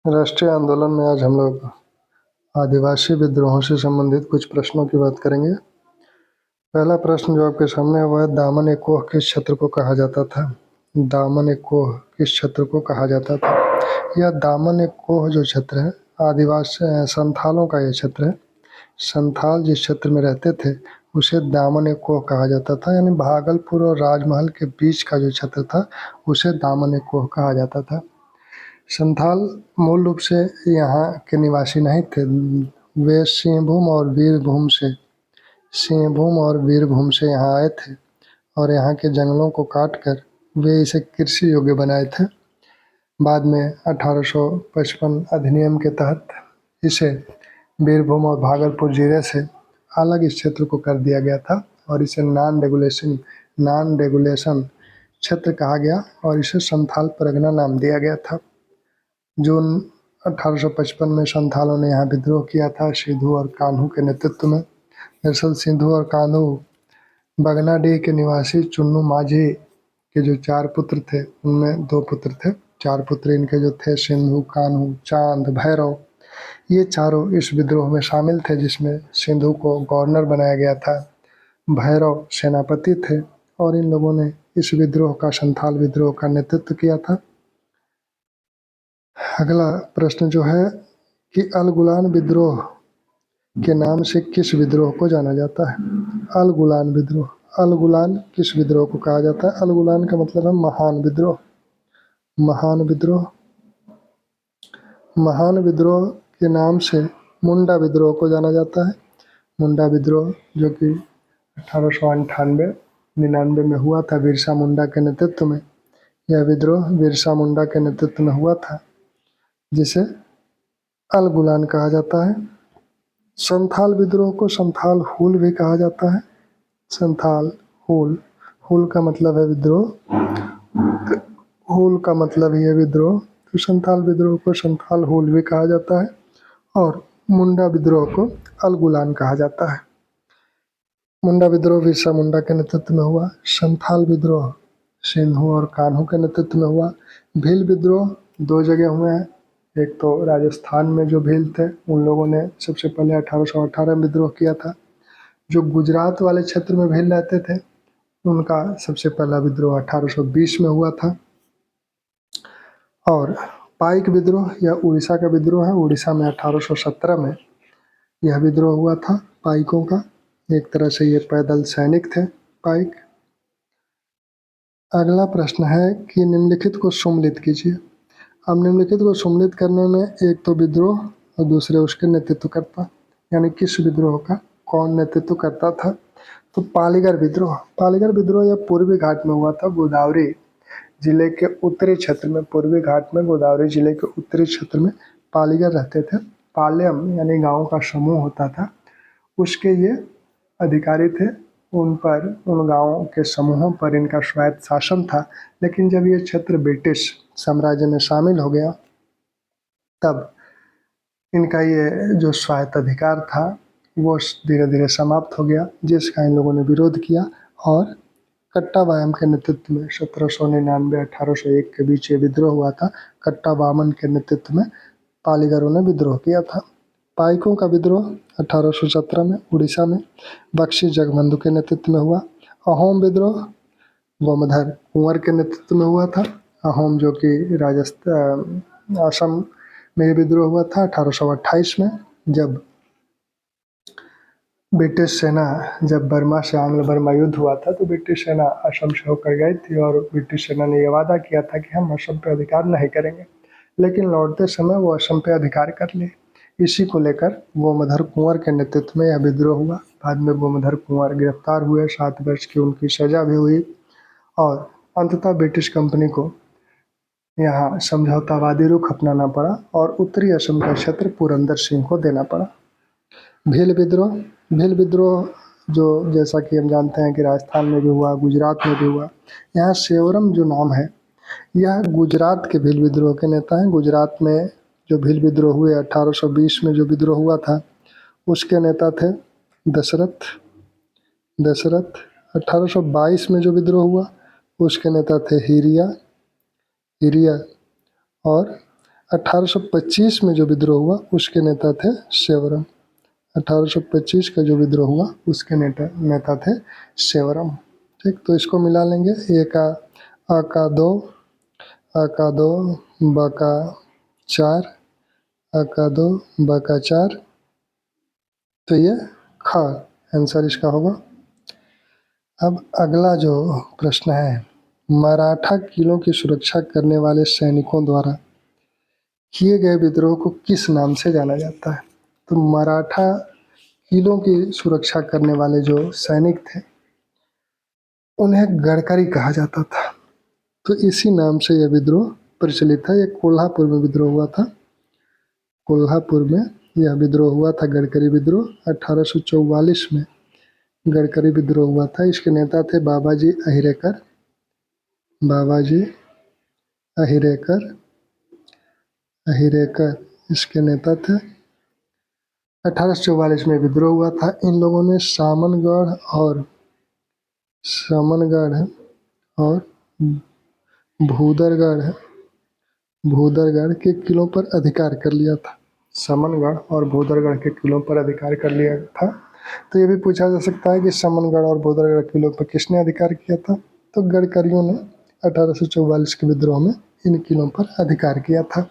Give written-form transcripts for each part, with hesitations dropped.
राष्ट्रीय आंदोलन में आज हम लोग आदिवासी विद्रोहों से संबंधित कुछ प्रश्नों की बात करेंगे। पहला प्रश्न जो आपके सामने है वह है, दामन ए कोह किस क्षेत्र को कहा जाता था? दामन ए कोह किस क्षेत्र को कहा जाता था? यह दामन ए कोह जो क्षेत्र है आदिवासी संथालों का यह क्षेत्र है। संथाल जिस क्षेत्र में रहते थे उसे दामन ए कोह कहा जाता था, यानी भागलपुर और राजमहल के बीच का जो क्षेत्र था उसे दामन ए कोह कहा जाता था। संथाल मूल रूप से यहाँ के निवासी नहीं थे। वे सिंहभूम और वीरभूम से यहाँ आए थे और यहाँ के जंगलों को काटकर वे इसे कृषि योग्य बनाए थे। बाद में 1855 अधिनियम के तहत इसे वीरभूम और भागलपुर जिले से अलग इस क्षेत्र को कर दिया गया था और इसे नॉन रेगुलेशन क्षेत्र कहा गया और इसे संथाल परगना नाम दिया गया था। जून 1855 में संथालों ने यहाँ विद्रोह किया था सिद्धू और कान्हू के नेतृत्व में। दरअसल सिद्धू और कान्हू बगनाडीह के निवासी चुन्नू माझी के जो 4 पुत्र थे उनमें 2 पुत्र थे। 4 पुत्र इनके जो थे सिंधु, कान्हू, चांद, भैरव, ये चारों इस विद्रोह में शामिल थे, जिसमें सिंधु को गवर्नर बनाया गया था, भैरव सेनापति थे और इन लोगों ने इस विद्रोह का संथाल विद्रोह का नेतृत्व किया था। अगला प्रश्न जो है कि अल-गुलान विद्रोह के नाम से किस विद्रोह को जाना जाता है? अल-गुलान विद्रोह, अल-गुलान किस विद्रोह को कहा जाता है? अल-गुलान का मतलब है महान विद्रोह। महान विद्रोह के नाम से मुंडा विद्रोह को जाना जाता है। मुंडा विद्रोह जो कि 1898-99 में हुआ था बिरसा मुंडा के नेतृत्व में। यह विद्रोह बिरसा मुंडा के नेतृत्व में हुआ था, जिसे अल-गुलान कहा जाता है। संथाल विद्रोह को संथाल हुल भी कहा जाता है। संथाल हुल, हुल का मतलब है विद्रोह, हुल का मतलब ही है विद्रोह। तो संथाल विद्रोह को संथाल हुल भी कहा जाता है और मुंडा विद्रोह को अल-गुलान कहा जाता है। मुंडा विद्रोह बिरसा मुंडा के नेतृत्व में हुआ। संथाल विद्रोह सिंधु और कान्हू के नेतृत्व में हुआ। भील विद्रोह 2 जगह हुए हैं। एक तो राजस्थान में जो भील थे उन लोगों ने सबसे पहले 1818 में विद्रोह किया था। जो गुजरात वाले क्षेत्र में भील रहते थे उनका सबसे पहला विद्रोह 1820 में हुआ था। और पाइक विद्रोह या उड़ीसा का विद्रोह है। उड़ीसा में 1817 में यह विद्रोह हुआ था पाइकों का। एक तरह से ये पैदल सैनिक थे पाइक। अगला प्रश्न है कि निम्नलिखित को सुम्मिलित कीजिए। अब निम्नलिखित को सुम्मिलित करने में एक तो विद्रोह और दूसरे उसके नेतृत्वकर्ता, यानी किस विद्रोह का कौन नेतृत्व करता था। तो पालीगर विद्रोह यह पूर्वी घाट में हुआ था। गोदावरी जिले के उत्तरी क्षेत्र में, पूर्वी घाट में गोदावरी जिले के उत्तरी क्षेत्र में पालीगर रहते थे। पाल्यम यानी गाँव का समूह होता था, उसके ये अधिकारी थे। उन गाँवों के समूहों पर इनका स्वायत्त शासन था। लेकिन जब ये क्षेत्र ब्रिटिश साम्राज्य में शामिल हो गया तब इनका ये जो स्वायत्त अधिकार था वो धीरे धीरे समाप्त हो गया, जिसका इन लोगों ने विरोध किया और कट्टाबायम के नेतृत्व में 1799-1801 के बीच ये विद्रोह हुआ था। कट्टाबामन के नेतृत्व में पालीगरों ने विद्रोह किया था। पाइकों का विद्रोह 1817 में उड़ीसा में बख्शी जगबंधु के नेतृत्व में हुआ। अहोम विद्रोह गोमधर कुंवर के नेतृत्व में हुआ था। अहोम जो कि राजस्थान असम में विद्रोह हुआ था 1828 में, जब ब्रिटिश सेना जब बर्मा से आंग्ल बर्मा युद्ध हुआ था तो ब्रिटिश सेना असम से होकर गई थी और ब्रिटिश सेना ने यह वादा किया था कि हम असम पे अधिकार नहीं करेंगे, लेकिन लौटते समय वो असम पे अधिकार कर लिए। इसी को लेकर गोमधर कुंवर के नेतृत्व में यह विद्रोह हुआ। बाद में गोमधर कुंवर गिरफ्तार हुए, 7 वर्ष की उनकी सजा भी हुई और अंततः ब्रिटिश कंपनी को यहाँ समझौतावादी रुख अपनाना पड़ा और उत्तरी असम का क्षेत्र पुरंदर सिंह को देना पड़ा। भील विद्रोह जो जैसा कि हम जानते हैं कि राजस्थान में भी हुआ, गुजरात में भी हुआ। यहाँ सेवरम जो नाम है यह गुजरात के भील विद्रोह के नेता हैं। गुजरात में जो भील विद्रोह हुए 1820 में जो विद्रोह हुआ था उसके नेता थे दशरथ। 1822 में जो विद्रोह हुआ उसके नेता थे हिरिया और 1825 में जो विद्रोह हुआ उसके नेता थे सेवरम। 1825 का जो विद्रोह हुआ उसके नेता थे सेवरम। ठीक, तो इसको मिला लेंगे। एक आ का दो, आ का दो, ब का 4, आ का 2, ब का 4, तो ये ख आंसर इसका होगा। अब अगला जो प्रश्न है, मराठा किलों की सुरक्षा करने वाले सैनिकों द्वारा किए गए विद्रोह को किस नाम से जाना जाता है? तो मराठा किलों की सुरक्षा करने वाले जो सैनिक थे उन्हें गडकरी कहा जाता था। तो इसी नाम से यह विद्रोह प्रचलित था। यह कोल्हापुर में विद्रोह हुआ था। कोल्हापुर में यह विद्रोह हुआ था, गडकरी विद्रोह 1844 में गडकरी विद्रोह हुआ था। इसके नेता थे बाबाजी अहिरेकर। बाबाजी अहिरेकर अहिरेकर इसके नेता थे। 1844 में विद्रोह हुआ था। इन लोगों ने सामनगढ़ और भूदरगढ़ भूदरगढ़ के किलों पर अधिकार कर लिया था। समनगढ़ और भूदरगढ़ के किलों पर अधिकार कर लिया था। तो ये भी पूछा जा सकता है कि समनगढ़ और भूदरगढ़ किलों पर किसने अधिकार किया था? तो गडकरियों ने 1844 के विद्रोह में इन किलों पर अधिकार किया था।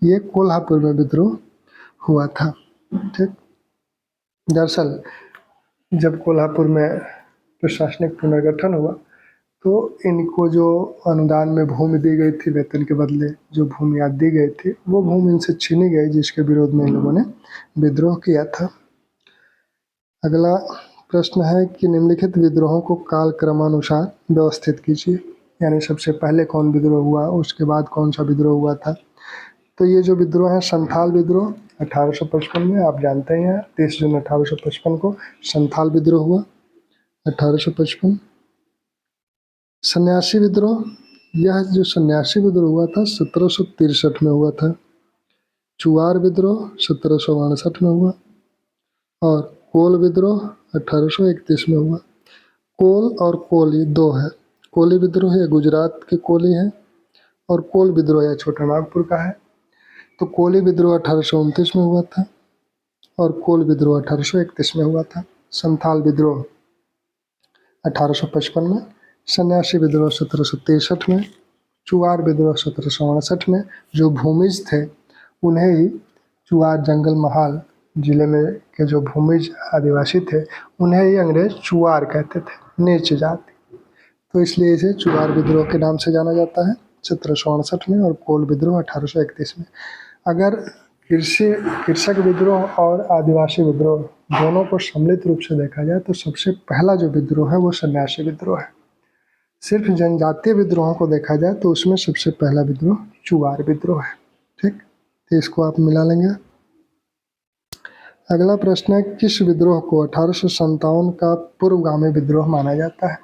ये कोल्हापुर में विद्रोह हुआ था। ठीक, दरअसल जब कोल्हापुर में प्रशासनिक पुनर्गठन हुआ तो इनको जो अनुदान में भूमि दी गई थी, वेतन के बदले जो भूमि आज दी गई थी, वो भूमि इनसे छीनी गई, जिसके विरोध में इन लोगों ने विद्रोह किया था। अगला प्रश्न है कि निम्नलिखित विद्रोहों को काल क्रमानुसार व्यवस्थित कीजिए। यानी सबसे पहले कौन विद्रोह हुआ, उसके बाद कौन सा विद्रोह हुआ था। तो ये जो विद्रोह है, संथाल विद्रोह 1855 में, आप जानते हैं 30 जून 1855 को संथाल विद्रोह हुआ 1855। सन्यासी विद्रोह, यह जो सन्यासी विद्रोह हुआ था 1763 में हुआ था। चुआर विद्रोह 1762 में हुआ और कोल विद्रोह 1831 में हुआ। कोल और कोली दो है। कोली विद्रोह यह गुजरात के कोली है और कोल विद्रोह यह छोटा नागपुर का है। तो कोली विद्रोह 1829 में हुआ था और कोल विद्रोह 1831 में हुआ था। संथाल विद्रोह 1855 में, सन्यासी विद्रोह 1763 में, चुआर विद्रोह 1762 में। जो भूमिज थे उन्हें ही चुआर जंगल महाल जिले में के जो भूमिज आदिवासी थे उन्हें ही अंग्रेज चुआर कहते थे, नीच जाति। तो इसलिए इसे चुआर विद्रोह के नाम से जाना जाता है 1762 में और कोल विद्रोह 1831 में। अगर कृषक विद्रोह और आदिवासी विद्रोह दोनों को सम्मिलित रूप से देखा जाए तो सबसे पहला जो विद्रोह है वो सन्यासी विद्रोह है। सिर्फ जनजातीय विद्रोहों को देखा जाए तो उसमें सबसे पहला विद्रोह चुआर विद्रोह है। ठीक, तो इसको आप मिला लेंगे। अगला प्रश्न है, किस विद्रोह को 1857 का पूर्वगामी विद्रोह माना जाता है?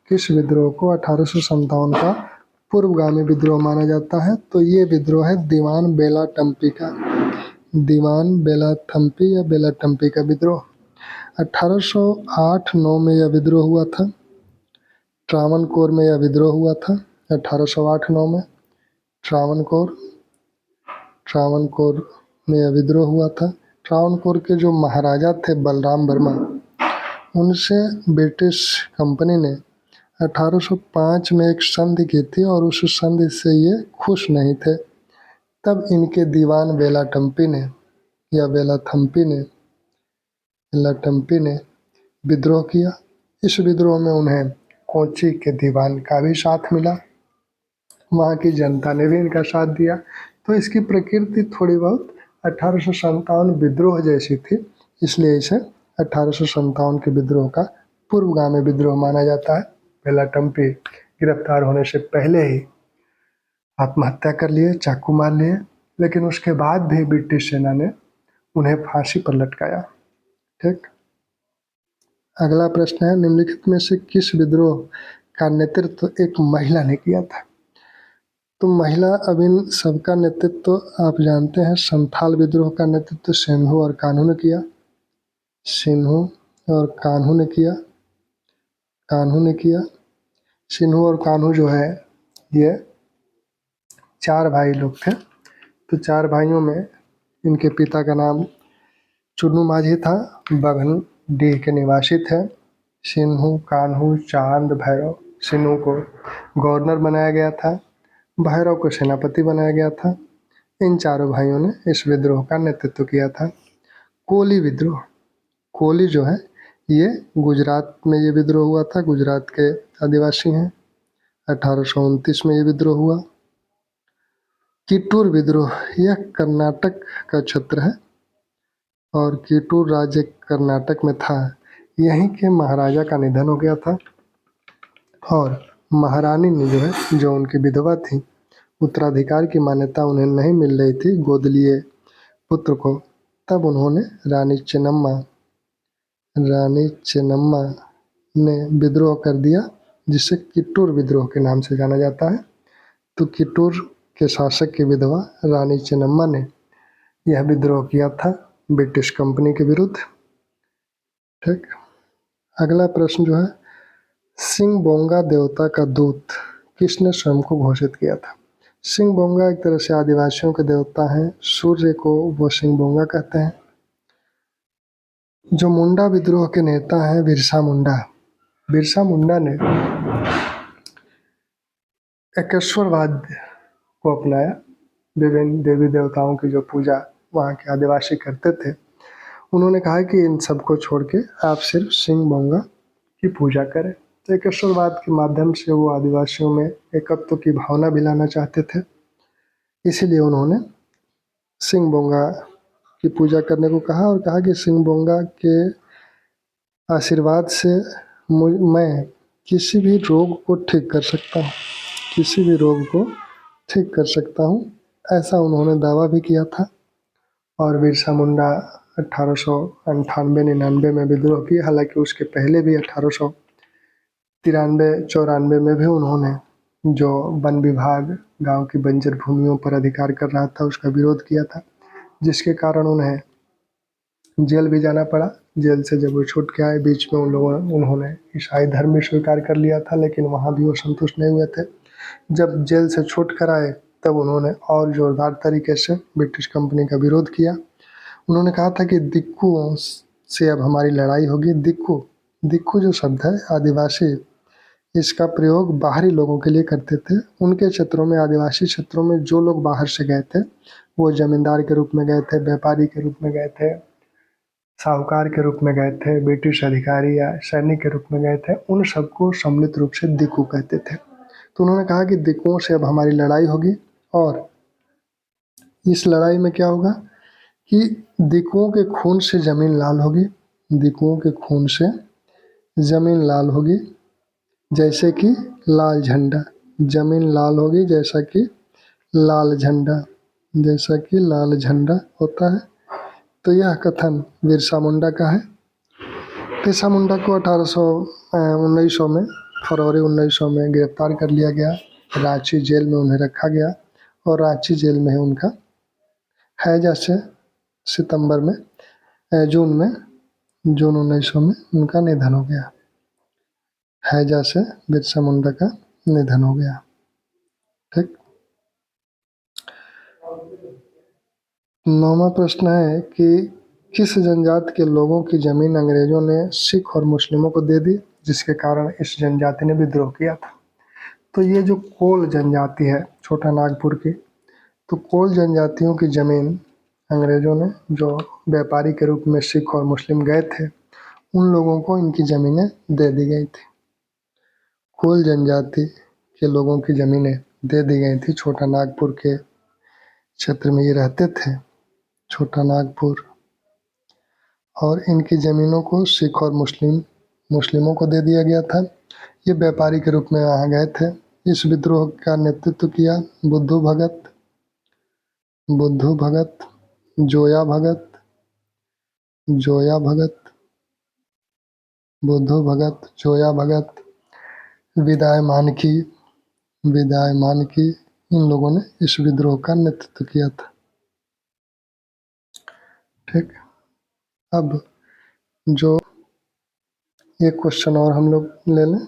किस विद्रोह को 1857 का पूर्वगामी विद्रोह माना जाता है? तो ये विद्रोह है दीवान बेला टम्पी का। दीवान बेला थम्पी या बेला टम्पी का विद्रोह 1808-9 में यह विद्रोह हुआ था। ट्रावनकोर में यह विद्रोह हुआ था 1808-9 में। ट्रावनकोर में यह विद्रोह हुआ था। ट्रावनकोर के जो महाराजा थे बलराम वर्मा, उनसे ब्रिटिश कंपनी ने 1805 में एक संधि की थी और उस संधि से ये खुश नहीं थे। तब इनके दीवान बेला टम्पी ने विद्रोह किया। इस विद्रोह में उन्हें कोची के दीवान का भी साथ मिला, वहाँ की जनता ने भी इनका साथ दिया। तो इसकी प्रकृति थोड़ी बहुत 1857 विद्रोह जैसी थी, इसलिए इसे 1857 के विद्रोह का पूर्वगामी विद्रोह माना जाता है। बेला टम्पी गिरफ्तार होने से पहले ही आत्महत्या कर लिए, चाकू मार लिए, लेकिन उसके बाद भी ब्रिटिश सेना ने उन्हें फांसी पर लटकाया। ठीक, अगला प्रश्न है, निम्नलिखित में से किस विद्रोह का नेतृत्व एक महिला ने किया था? तो महिला, अब इन सबका नेतृत्व आप जानते हैं। संथाल विद्रोह का नेतृत्व सिन्हू और कान्हू ने किया। सिन्हू और कान्हू जो है ये 4 भाई लोग थे। तो 4 भाइयों में इनके पिता का नाम चुन्नू माझी था, बघन डीह के निवासी थे। सिन्हू, कान्हू, चांद, भैरव। सिन्हू को गवर्नर बनाया गया था, भैरव को सेनापति बनाया गया था। इन चारों भाइयों ने इस विद्रोह का नेतृत्व किया था। कोली विद्रोह, कोली जो है ये गुजरात में ये विद्रोह हुआ था, गुजरात के आदिवासी हैं। 1829 में ये विद्रोह हुआ। किटूर विद्रोह, यह कर्नाटक का क्षेत्र है और किटूर राज्य कर्नाटक में था। यहीं के महाराजा का निधन हो गया था और महारानी ने जो उनकी विधवा थी, उत्तराधिकार की मान्यता उन्हें नहीं मिल रही थी गोद लिए पुत्र को, तब उन्होंने रानी चेन्नम्मा ने विद्रोह कर दिया, जिसे किटूर विद्रोह के नाम से जाना जाता है। तो किटूर के शासक की विधवा रानी चेन्नम्मा ने यह विद्रोह किया था ब्रिटिश कंपनी के विरुद्ध। ठीक, अगला प्रश्न जो है, सिंह बोंगा देवता का दूत किसने स्वयं को घोषित किया था? सिंह बोंगा एक तरह से आदिवासियों के देवता हैं, सूर्य को वो सिंह बोंगा कहते हैं। जो मुंडा विद्रोह के नेता हैं बिरसा मुंडा ने एकेश्वरवाद को अपनाया। विभिन्न देवी देवताओं की जो पूजा वहाँ के आदिवासी करते थे, उन्होंने कहा कि इन सबको छोड़ के आप सिर्फ सिंह बोंगा की पूजा करें। तो एकेश्वरवाद के माध्यम से वो आदिवासियों में एकत्व की भावना भी लाना चाहते थे, इसीलिए उन्होंने सिंह बोंगा की पूजा करने को कहा और कहा कि सिंह बोंगा के आशीर्वाद से मैं किसी भी रोग को ठीक कर सकता हूँ, ऐसा उन्होंने दावा भी किया था। और बिरसा मुंडा 1898-99 में विद्रोह किया। हालांकि उसके पहले भी 1893-94 में भी उन्होंने जो वन विभाग गांव की बंजर भूमियों पर अधिकार कर रहा था उसका विरोध किया था, जिसके कारण उन्हें जेल भी जाना पड़ा। जेल से जब वो छूट के आए, बीच में उन्होंने ईसाई धर्म भी स्वीकार कर लिया था, लेकिन वहाँ भी वो संतुष्ट नहीं हुए थे। जब जेल से छूट कर आए तब उन्होंने और जोरदार तरीके से ब्रिटिश कंपनी का विरोध किया। उन्होंने कहा था कि दिक्कुओं से अब हमारी लड़ाई होगी। दिक्कू जो शब्द है आदिवासी, इसका प्रयोग बाहरी लोगों के लिए करते थे। उनके क्षेत्रों में, आदिवासी क्षेत्रों में जो लोग बाहर से गए थे, वो जमींदार के रूप में गए थे, व्यापारी के रूप में गए थे, साहूकार के रूप में गए थे, ब्रिटिश अधिकारी या सैनिक के रूप में गए थे, उन सबको सम्मिलित रूप से दिक्कू कहते थे। तो उन्होंने कहा कि दिक्कुओं से अब हमारी लड़ाई होगी और इस लड़ाई में क्या होगा कि दिक्कुओं के खून से ज़मीन लाल होगी, दिक्कुओं के खून से ज़मीन लाल होगी जैसे कि लाल झंडा, ज़मीन लाल होगी जैसा कि लाल झंडा होता है। तो यह कथन बिरसा मुंडा का है। बिरसा मुंडा को 1900 में, फरवरी 1900 में गिरफ्तार कर लिया गया। रांची जेल में उन्हें रखा गया और रांची जेल में उनका हैजा से जून 1900 में उनका निधन हो गया। हैजा से बिरसा मुंडा का निधन हो गया। ठीक, 9वां प्रश्न है कि किस जनजाति के लोगों की जमीन अंग्रेजों ने सिख और मुस्लिमों को दे दी, जिसके कारण इस जनजाति ने विद्रोह किया था? तो ये जो कोल जनजाति है छोटा नागपुर की, तो कोल जनजातियों की जमीन अंग्रेजों ने, जो व्यापारी के रूप में सिख और मुस्लिम गए थे, उन लोगों को इनकी ज़मीनें दे दी गई थी। कोल जनजाति के लोगों की ज़मीनें दे दी गई थी। छोटा नागपुर के क्षेत्र में ये रहते थे, छोटा नागपुर, और इनकी ज़मीनों को सिख और मुस्लिमों को दे दिया गया था। ये व्यापारी के रूप में वहाँ गए थे। इस विद्रोह का नेतृत्व किया बुद्धू भगत, जोया भगत, विदाय मानकी, इन लोगों ने इस विद्रोह का नेतृत्व किया था। ठीक, अब जो एक क्वेश्चन और हम लोग ले लें,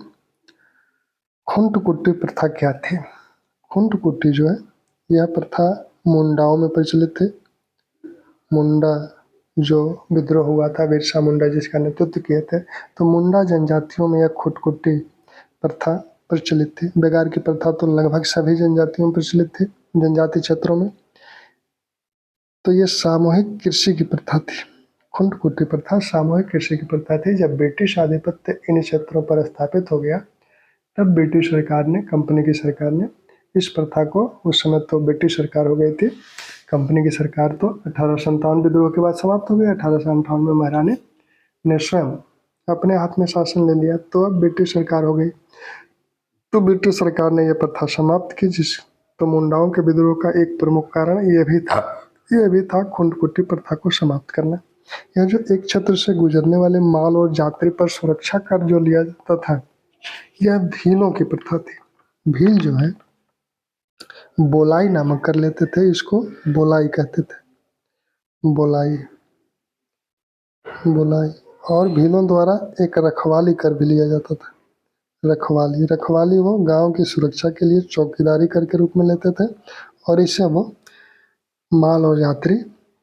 खुंट कुट्टी प्रथा क्या थी? खुंट कुट्टी जो है, यह प्रथा मुंडाओं में प्रचलित थे। मुंडा जो विद्रोह हुआ था, बिरसा मुंडा जिसका नेतृत्व किए थे, तो मुंडा जनजातियों में यह खुटकुटी प्रथा प्रचलित थी। बेगार की प्रथा तो लगभग सभी जनजातियों में प्रचलित थी, जनजाति क्षेत्रों में। तो ये सामूहिक कृषि की प्रथा थी। खुंटकुटी प्रथा सामूहिक कृषि की प्रथा थी। जब ब्रिटिश आधिपत्य इन क्षेत्रों पर स्थापित हो गया, तब ब्रिटिश सरकार ने, कंपनी की सरकार ने इस प्रथा को, उस समय तो ब्रिटिश सरकार हो गई थी, कंपनी की सरकार तो 1857 विद्रोह के बाद समाप्त हो गई। 1858 में महारानी ने स्वयं अपने हाथ में शासन ले लिया, तो अब ब्रिटिश सरकार हो गई। तो ब्रिटिश सरकार ने यह प्रथा समाप्त की। तो मुंडाओं के विद्रोह का एक प्रमुख कारण यह भी था खुंटकुटी प्रथा को समाप्त करना। यह जो एक क्षेत्र से गुजरने वाले माल और यात्री पर सुरक्षा कर जो लिया जाता था, यह भीलों की प्रथा थी। भील जो है बोलाई नामक कर लेते थे, इसको बोलाई कहते थे, बोलाई बोलाई। और भीलों द्वारा एक रखवाली कर भी लिया जाता था। रखवाली वो गांव की सुरक्षा के लिए चौकीदारी कर के रूप में लेते थे, और इसे वो माल और यात्री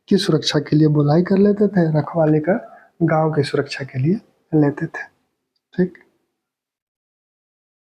की सुरक्षा के लिए बुलाई कर लेते थे। रखवाली का गांव की सुरक्षा के लिए लेते थे। ठीक।